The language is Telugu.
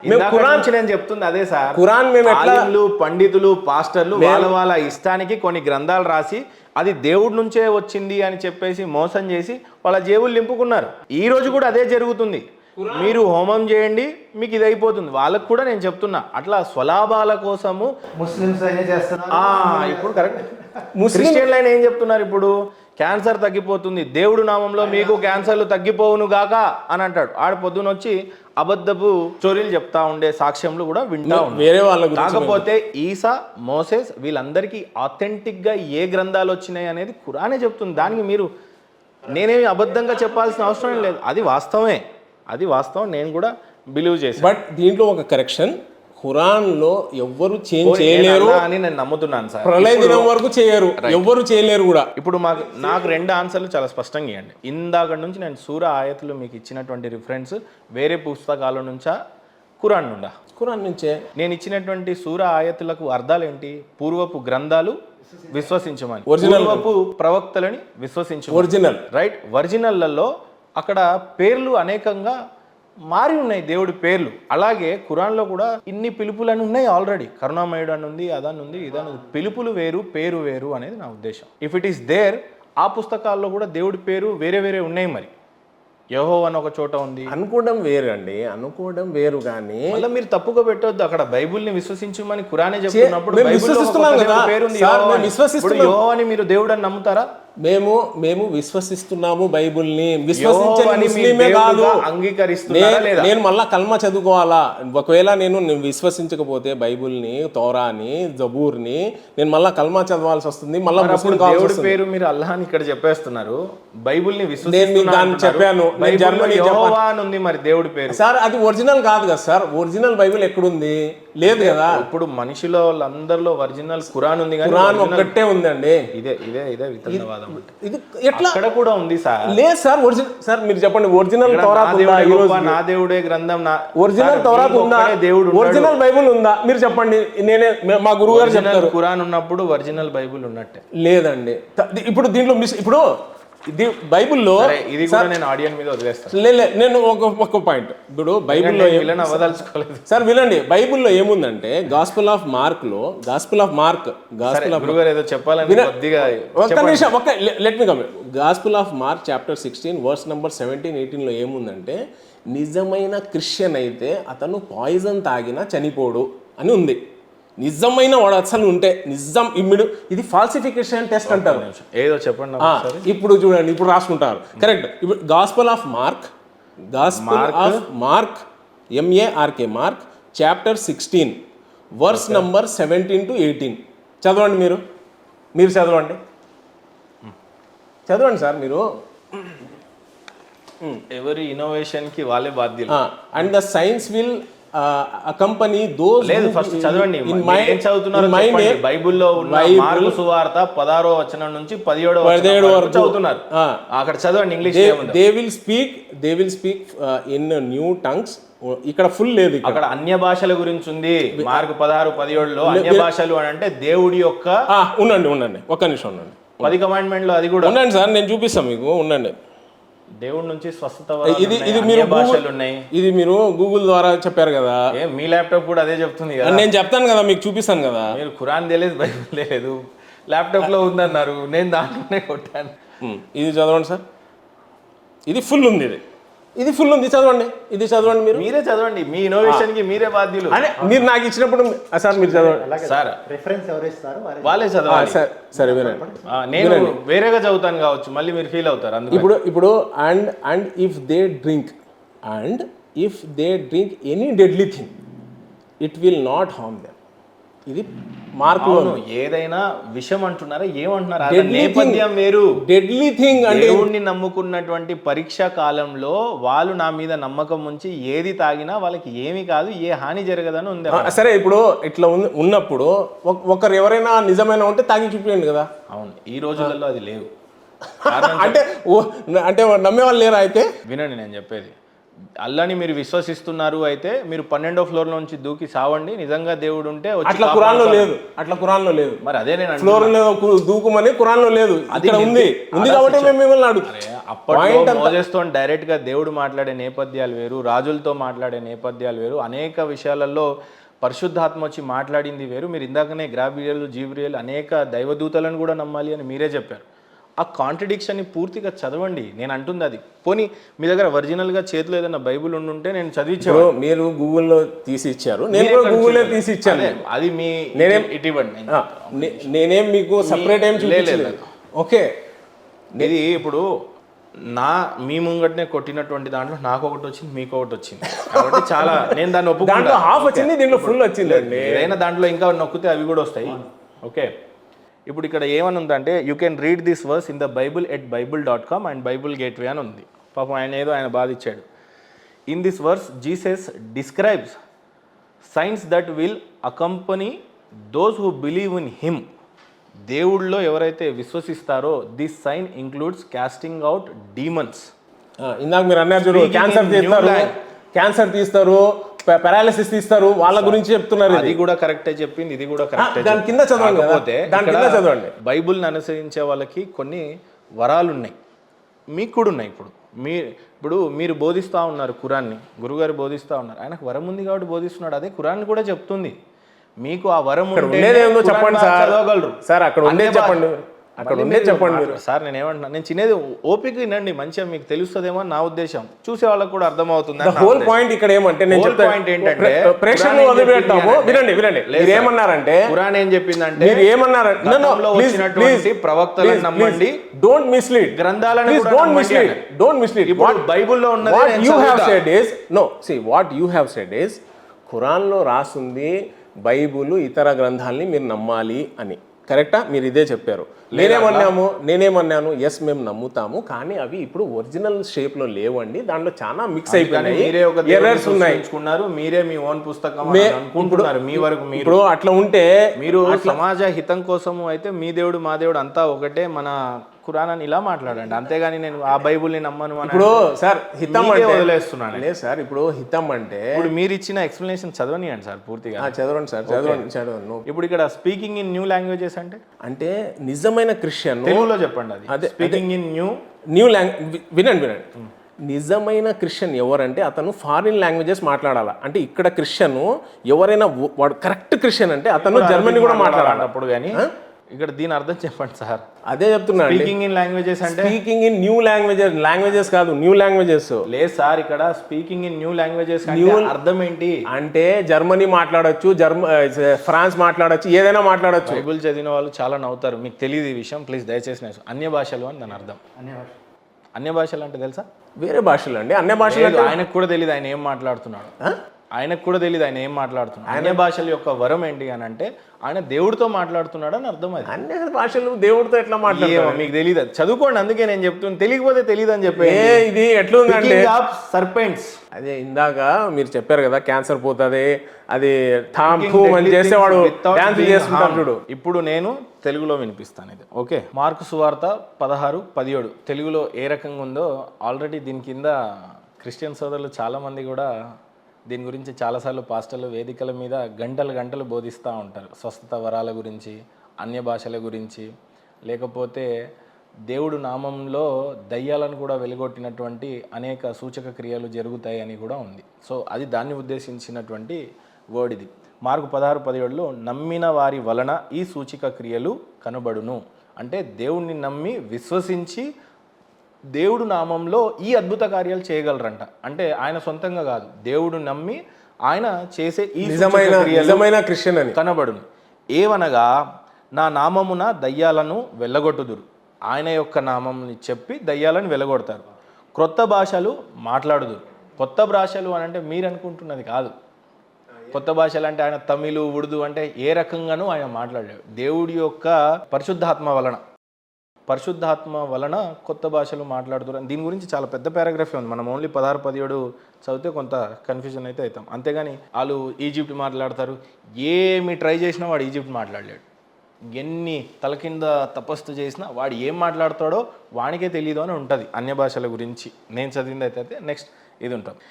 నేను చెప్తుంది అదే సార్. ఖురాన్ మేము ఎట్లా పండితులు పాస్టర్లు వాళ్ళ ఇష్టానికి కొన్ని గ్రంథాలు రాసి అది దేవుడి నుంచే వచ్చింది అని చెప్పేసి మోసం చేసి వాళ్ళ జేబులు నింపుకున్నారు. ఈ రోజు కూడా అదే జరుగుతుంది. మీరు హోమం చేయండి మీకు ఇది అయిపోతుంది. వాళ్ళకు కూడా నేను చెప్తున్నా అట్లా స్వలాభాల కోసము ముస్లిమ్స్ ఇప్పుడు కరెక్ట్ క్రిస్టియన్లు అయినా ఏం చెప్తున్నారు, ఇప్పుడు క్యాన్సర్ తగ్గిపోతుంది దేవుడు నామంలో మీకు క్యాన్సర్లు తగ్గిపోవును గాక అని అంటాడు. ఆడ పొద్దున వచ్చి అబద్ధపు స్టోరీలు చెప్తా ఉండే సాక్ష్యంలు కూడా వింటా వేరే వాళ్ళ. కాకపోతే ఈసా మోసెస్ వీళ్ళందరికీ ఆథెంటిక్ గా ఏ గ్రంథాలు వచ్చినాయి అనేది ఖురానే చెప్తుంది. దానికి మీరు నేనేమి అబద్ధంగా చెప్పాల్సిన అవసరం లేదు. అది వాస్తవమే, అది వాస్తవం, నేను కూడా బిలీవ్ చేశాను. బట్ దీంట్లో ఒక కరెక్షన్, ఖురాన్లో ఎవ్వరు చేంజ్ చేయలేరు అని నేను నమ్ముతున్నాను సార్. ప్రళయ దినం వరకు చేయరు, ఎవ్వరు చేయలేరు కూడా. ఇప్పుడు నాకు రెండు ఆన్సర్లు చాలా స్పష్టంగా ఇవ్వండి. ఇందాక నుంచి నేను సూర ఆయతులు మీకు ఇచ్చినటువంటి రిఫరెన్స్ వేరే పుస్తకాల నుంచా ఖురాన్ నుండా? ఖురాన్ నుంచే. నేను ఇచ్చినటువంటి సూర ఆయతులకు అర్థాలు ఏంటి? పూర్వపు గ్రంథాలు విశ్వసించమని, పూర్వపు ప్రవక్తలని విశ్వసించు. Original right. ఒరిజినల్లలో అక్కడ పేర్లు అనేకంగా మారి ఉన్నాయి, దేవుడి పేర్లు. అలాగే ఖురాన్లో కూడా ఇన్ని పిలుపులని ఉన్నాయి ఆల్రెడీ. కరుణామయుడు అని ఉంది, అదని ఉంది, ఇదని ఉంది. పిలుపులు వేరు, పేరు వేరు అనేది నా ఉద్దేశం. ఇఫ్ ఇట్ ఈస్ దేర్, ఆ పుస్తకాల్లో కూడా దేవుడి పేరు వేరే వేరే ఉన్నాయి. మరి యెహోవా అని ఒక చోట ఉంది. అనుకోవడం వేరు అండి, అనుకోవడం వేరు. కానీ మళ్ళీ మీరు తప్పుగా పెట్టొద్దు. అక్కడ బైబుల్ని విశ్వసించమని ఖురానే చెప్తున్నప్పుడు యెహోవాని మీరు దేవుడు అని నమ్ముతారా? మేము విశ్వసిస్తున్నాము బైబుల్ని. విశ్వసించని ముస్లిమే కాదు అంగీకరిస్తున్నారా లేదా? నేను మళ్ళా కల్మా చదువుకోవాలా? ఒకవేళ నేను విశ్వసించకపోతే బైబుల్ని, తౌరాని, జబూర్ని నేను మళ్ళా కల్మా చదవాల్సి వస్తుంది. మళ్ళీ దేవుడి పేరు మీరు అల్లాహ్ అని ఇక్కడ చెప్పేస్తున్నారు. బైబుల్ని దాన్ని చెప్పాను. యెహోవా అని ఉంది, మరి దేవుడి పేరు సార్ అది ఒరిజినల్ కాదు కదా సార్. ఒరిజినల్ బైబుల్ ఎక్కడుంది? లేదు కదా. ఇప్పుడు మనిషిలో అందరిలో ఒరిజినల్ ఖురాన్ ఉంది, ఖురాన్ ఒక్కటే ఉందండి. ఇదే ఇదే ఇదే వితండవాదం. ఇది ఎట్లా అక్కడ కూడా ఉంది సార్? లేదు సార్. ఒరిజినల్ సార్ మీరు చెప్పండి. ఒరిజినల్ తౌరాత్ ఉందా? నా దేవుడే గ్రంథం, నా ఒరిజినల్ తౌరాత్ ఉందా? దేవుడు ఒరిజినల్ బైబుల్ ఉందా? మీరు చెప్పండి. నేనే మా గురువు గారు చెప్తారు. ఖురాన్ ఉన్నప్పుడు ఒరిజినల్ బైబుల్ ఉన్నట్టే. లేదండి. ఇప్పుడు దీంట్లో ఇప్పుడు బైబుల్లో ఇది కూడా నేను ఆడియన్స్ మీద వదిలేస్తాను. నేను ఒక పాయింట్. ఇప్పుడు బైబుల్లో అవదలుచుకోలేదు సార్, వినండి. బైబుల్లో ఏముందంటే గాస్పెల్ ఆఫ్ మార్క్ లో, gospel of Mark, gospel of ఏదో చెప్పాలని ఒక్క నిమిషం, let me come. Gospel of Mark chapter 16 verse number 17, 18 లో ఏముందంటే నిజమైన క్రిస్టియన్ అయితే అతను పాయిజన్ తాగినా చనిపోడు అని ఉంది. నిజమైన వాడు అసలు ఉంటే నిజం ఇమ్మిడు. ఇది ఫాల్సిఫికేషన్ టెస్ట్ అంటారు. ఏదో చెప్పండి. ఇప్పుడు చూడండి, ఇప్పుడు రాసుకుంటారు కరెక్ట్. ఇప్పుడు gospel of Mark, gospel of Mark, MARK, Mark chapter 16 verse number 17 to 18 చదవండి. మీరు చదవండి సార్. మీరు ఎవరి ఇన్నోవేషన్ కి వాళ్ళే బాధ్యులు. And the science will accompany those. లేదు, ఫస్ట్ చదవండి. ఏం చదువుతున్నారు? బైబిల్లో ఉన్న మార్కు సువార్త 16వ వచనం నుంచి 17వ వరకు చదువుతున్నారు. అక్కడ చదవండి English. They will speak in new tongues. ఇక్కడ ఫుల్ లేదు. అక్కడ అన్య భాషల గురించి ఉంది. మార్కు 16, 17లో అన్య భాషలు అని అంటే దేవుడి యొక్క. ఉండండి ఒక్క నిమిషం ఉండండి. 10 కమాండ్మెంట్లో అది కూడా ఉండండి సార్, నేను చూపిస్తాను మీకు. ఉండండి. దేవుడి నుంచి స్వస్థత. ఇది మీరు భాషలు ఉన్నాయి. ఇది మీరు గూగుల్ ద్వారా చెప్పారు కదా. మీ ల్యాప్టాప్ కూడా అదే చెప్తుంది కదా. నేను చెప్తాను కదా, మీకు చూపిస్తాను కదా. మీరు ఖురాన్ తెలియదు, బైబిల్ తెలియదు, ల్యాప్టాప్ లో ఉందన్నారు, నేను దాంట్లోనే కొట్టాను. ఇది చదవండి సార్. ఇది ఫుల్ ఉంది. ఇది ఫుల్ ఉంది, చదవండి. ఇది చదవండి. మీరే చదవండి. మీ ఇన్నోవేషన్ కి మీరే బాధ్యులు. అదే మీరు నాకు ఇచ్చినప్పుడు సార్ మీరు చదవండి సార్. రిఫరెన్స్ ఎవరు ఇస్తారు వాళ్ళే చదవాలి. సరే వినండి. నేను వేరేగా చదువుతాను కావచ్చు, మళ్ళీ మీరు ఫీల్ అవుతారు. ఇప్పుడు and if they drink any deadly thing it will not harm them. ఇది మార్కులో ఏదైనా విషయం అంటున్నారా, ఏమంటున్నారా? నేపథ్యం వేరు. డెడ్లీ థింగ్ అంటే దేవుణ్ణి నమ్ముకున్నటువంటి పరీక్షా కాలంలో వాళ్ళు నా మీద నమ్మకం ఉంచి ఏది తాగినా వాళ్ళకి ఏమీ కాదు, ఏ హాని జరగదని ఉంది. సరే, ఇప్పుడు ఇట్లా ఉన్నప్పుడు ఒకరు ఎవరైనా నిజమైన ఉంటే తాగి చూపించండి కదా. అవును, ఈ రోజులలో అది లేవు. అంటే నమ్మే వాళ్ళు లేరా? అయితే వినండి, నేను చెప్పేది. అల్లాని మీరు విశ్వసిస్తున్నారు అయితే మీరు 12వ ఫ్లోర్ నుంచి దూకి సావండి. నిజంగా దేవుడు ఉంటే అట్లా ఖురాన్లో లేదు. మరి అదే నేను ఫ్లోర్ దూకుమని ఖురాన్లో లేదు. అక్కడ ఉంది కాబట్టి మేము మిమ్మల్ని అడుగుతాం. అప్పట్లో మోజెస్తో డైరెక్ట్ గా దేవుడు మాట్లాడే నేపథ్యాలు వేరు, రాజులతో మాట్లాడే నేపథ్యాలు వేరు, అనేక విషయాలలో పరిశుద్ధాత్మ వచ్చి మాట్లాడింది వేరు. మీరు ఇందాకనే గ్రాబ్రియల్, జీబ్రియల్ అనేక దైవదూతలను కూడా నమ్మాలి అని మీరే చెప్పారు. ఆ కాంట్రడిక్షన్ని పూర్తిగా చదవండి. నేను అంటుంది అది. పోనీ మీ దగ్గర ఒరిజినల్గా చేతిలో ఏదైనా బైబుల్ ఉండుంటే నేను చదివించాను. మీరు గూగుల్లో తీసి ఇచ్చారు, నేను కూడా గూగుల్లో తీసి ఇచ్చాను. అది మీ నేనేం ఇటువంటి నేనేం మీకు సపరేట్ ఏం చూడలేదు. ఓకే, ఇది ఇప్పుడు మీ ముంగటనే కొట్టినటువంటి దాంట్లో నాకు ఒకటి వచ్చింది, మీకు ఒకటి వచ్చింది కాబట్టి చాలా నేను దాన్ని దాంట్లో హాఫ్ వచ్చింది, దీంట్లో ఫుల్ వచ్చింది అండి. ఏదైనా దాంట్లో ఇంకా నొక్కితే అవి కూడా వస్తాయి. ఓకే, ఇప్పుడు ఇక్కడ ఏమని ఉందంటే you can read this verse in the Bible at bible.com and Bible Gateway అని ఉంది. పాపం ఆయన బాధ ఇచ్చాడు. In this verse Jesus describes signs that will accompany those who believe in him. దేవుళ్ళలో ఎవరైతే విశ్వసిస్తారో this sign includes casting out demons. ఇందాక మీరు అన్నారు చూడు, క్యాన్సర్ తీస్తారు, పారాలిసిస్ తీస్తారు, వాళ్ళ గురించి చెప్తున్నారు. అది కూడా కరెక్టే చెప్పింది, ఇది కూడా కరెక్టే. దాని కింద చదవండి. బైబుల్ని అనుసరించే వాళ్ళకి కొన్ని వరాలు ఉన్నాయి, మీకు కూడా ఉన్నాయి. ఇప్పుడు మీరు బోధిస్తూ ఉన్నారు ఖురాన్ని, గురుగారు బోధిస్తూ ఉన్నారు, ఆయనకు వరం ఉంది కాబట్టి బోధిస్తున్నాడు. అదే ఖురాన్ కూడా చెప్తుంది. మీకు ఆ వరం ఉండేదేమో చెప్పండి చదవగలరు సార్. అక్కడ ఉండే చెప్పండి, అక్కడ ఉండే చెప్పండి సార్. నేను ఏమంటున్నా, నేను చిన్నది ఓపిక వినండి, మంచిగా మీకు తెలుస్తుందేమో నా ఉద్దేశం. చూసే వాళ్ళకి కూడా అర్థమవుతుంది. హోల్ పాయింట్ ఇక్కడ ఏమంటే పాయింట్ ఏంటంటే ప్రేక్షకులు వదిలిపెడతాము. వినండి మీరు ఏమన్నారంటే ఖురాన్ ఏం చెప్పిందంటే మీరు ఏమన్నారంటే ప్రవక్తలను నమ్మండి, డోంట్ మిస్లీడ్ గ్రంథాలను డోంట్ మిస్లీడ్. ఇప్పుడు బైబిల్లో ఉన్నది what you have said is no see what you have said is ఖురాన్లో రాస్తుంది బైబుల్ ఇతర గ్రంథాలని మీరు నమ్మాలి అని. కరెక్టా? మీరు ఇదే చెప్పారు. నేనేమన్నాను ఎస్ మేము నమ్ముతాము, కానీ అవి ఇప్పుడు ఒరిజినల్ షేప్ లో లేవండి, దాంట్లో చాలా మిక్స్ అయిపోయినాయి, ఎర్రర్స్ ఉన్నాయి. మీరే మీ ఓన్ పుస్తకం అనుకుంటున్నారు. మీ వరకు ఇప్పుడు అట్లా ఉంటే మీరు సమాజ హితం కోసము అయితే మీ దేవుడు మా దేవుడు అంతా ఒకటే, మన ఖురాన్ అని ఇలా మాట్లాడండి. అంతేగాని నేను ఆ బైబుల్ని నమ్మను అని ఇప్పుడు సార్ హితం అంటే వదిలేస్తున్నాను. లేదు సార్, ఇప్పుడు హితం అంటే ఇప్పుడు మీరు ఇచ్చిన ఎక్స్ప్లెనేషన్ చదవనియండి సార్ పూర్తిగా. చదవండి సార్, చదవండి. ఇప్పుడు ఇక్కడ స్పీకింగ్ ఇన్ న్యూ లాంగ్వేజెస్ అంటే నిజమైన క్రిస్టియన్ తెలుగులో చెప్పండి. అది స్పీకింగ్ ఇన్ న్యూ లాంగ్వేజ్. వినండి నిజమైన క్రిస్టియన్ ఎవరంటే అతను ఫారిన్ లాంగ్వేజెస్ మాట్లాడాలి. అంటే ఇక్కడ క్రిస్టియన్ ఎవరైనా వాడు కరెక్ట్ క్రిస్టియన్ అంటే అతను జర్మనీ కూడా మాట్లాడాలి అప్పుడు. కానీ ఇక్కడ దీని అర్థం చెప్పండి సార్. అదే చెప్తున్నా, స్పీకింగ్ ఇన్ లాంగ్వేజెస్ అంటే స్పీకింగ్ ఇన్ న్యూ లాంగ్వేజెస్ కాదు, న్యూ లాంగ్వేజెస్ లేదు సార్. ఇక్కడ స్పీకింగ్ ఇన్ న్యూ లాంగ్వేజెస్ అర్థం ఏంటి అంటే జర్మనీ మాట్లాడొచ్చు, ఫ్రాన్స్ మాట్లాడొచ్చు, ఏదైనా మాట్లాడొచ్చు. బైబుల్ చదివిన వాళ్ళు చాలా నవ్వుతారు, మీకు తెలియదు ఈ విషయం, ప్లీజ్ దయచేసి. అన్య భాషలు అని దాని అర్థం. అన్య భాషలు అంటే తెలుసా? వేరే భాషలు అండి. అన్య భాషలు ఆయనకు కూడా తెలియదు ఆయన ఏం మాట్లాడుతున్నాడు. ఆయనకు కూడా తెలియదు ఆయన ఏం మాట్లాడుతున్నాడు. అన్య భాషల యొక్క వరం ఏంటి అని అంటే ఆయన దేవుడితో మాట్లాడుతున్నాడు అని అర్థం. అది అన్య భాషలు దేవుడితో ఎట్లా మాట్లాడతారు మీకు తెలియదు, చదువుకోండి. అందుకే నేను చెప్తున్నాను, తెలియకపోతే తెలియదు అని చెప్పి. ఇది ఎట్లుందంటే సర్పెంట్స్, అదే ఇందాక మీరు చెప్పారు కదా, క్యాన్సర్ పోతుంది, అది అని చేసేవాడు డాన్స్ చేసుకుంటారు చూడు. ఇప్పుడు నేను తెలుగులో వినిపిస్తాను ఇది. ఓకే, మార్కు సువార్త 16:17 తెలుగులో ఏ రకంగా ఉందో ఆల్రెడీ దీని కింద క్రిస్టియన్ సోదరులు చాలామంది కూడా దీని గురించి చాలాసార్లు పాస్టర్లు వేదికల మీద గంటలు బోధిస్తూ ఉంటారు. స్వస్థత వరాల గురించి, అన్య భాషల గురించి, లేకపోతే దేవుడు నామంలో దయ్యాలను కూడా వెలుగొట్టినటువంటి అనేక సూచక క్రియలు జరుగుతాయి అని కూడా ఉంది. సో అది దాన్ని ఉద్దేశించినటువంటి వర్డ్ ఇది. మార్కు 16:17లో నమ్మిన వారి వలన ఈ సూచిక క్రియలు కనబడును అంటే దేవుణ్ణి నమ్మి విశ్వసించి దేవుడు నామంలో ఈ అద్భుత కార్యాలు చేయగలరంట. అంటే ఆయన సొంతంగా కాదు, దేవుడు నమ్మి ఆయన చేసే ఈ నిజమైన క్రిస్టియన్ అని కనబడును. ఏవనగా నా నామమున దయ్యాలను వెళ్ళగొట్టుదురు. ఆయన యొక్క నామంని చెప్పి దయ్యాలను వెళ్ళగొడతారు. క్రొత్త భాషలు మాట్లాడుదురు. కొత్త భాషలు అని అంటే మీరు అనుకుంటున్నది కాదు. కొత్త భాషలు అంటే ఆయన తమిళ్, ఉర్దూ అంటే ఏ రకంగానూ ఆయన మాట్లాడాడు. దేవుడి యొక్క పరిశుద్ధాత్మ వలన కొత్త భాషలు మాట్లాడుతున్నారు. దీని గురించి చాలా పెద్ద పారాగ్రాఫ్ ఉంది. మనం ఓన్లీ 16-17 చదివితే కొంత కన్ఫ్యూజన్ అయితే అవుతాం. అంతేగాని వాళ్ళు ఈజిప్ట్ మాట్లాడతారు, ఏమి ట్రై చేసినా వాడు ఈజిప్ట్ మాట్లాడలేడు. ఎన్ని తల కింద తపస్సు చేసినా వాడు ఏం మాట్లాడతాడో వానికే తెలియదు అని ఉంటుంది అన్య భాషల గురించి. నేను చదివింది అయితే నెక్స్ట్ ఇది ఉంటుంది.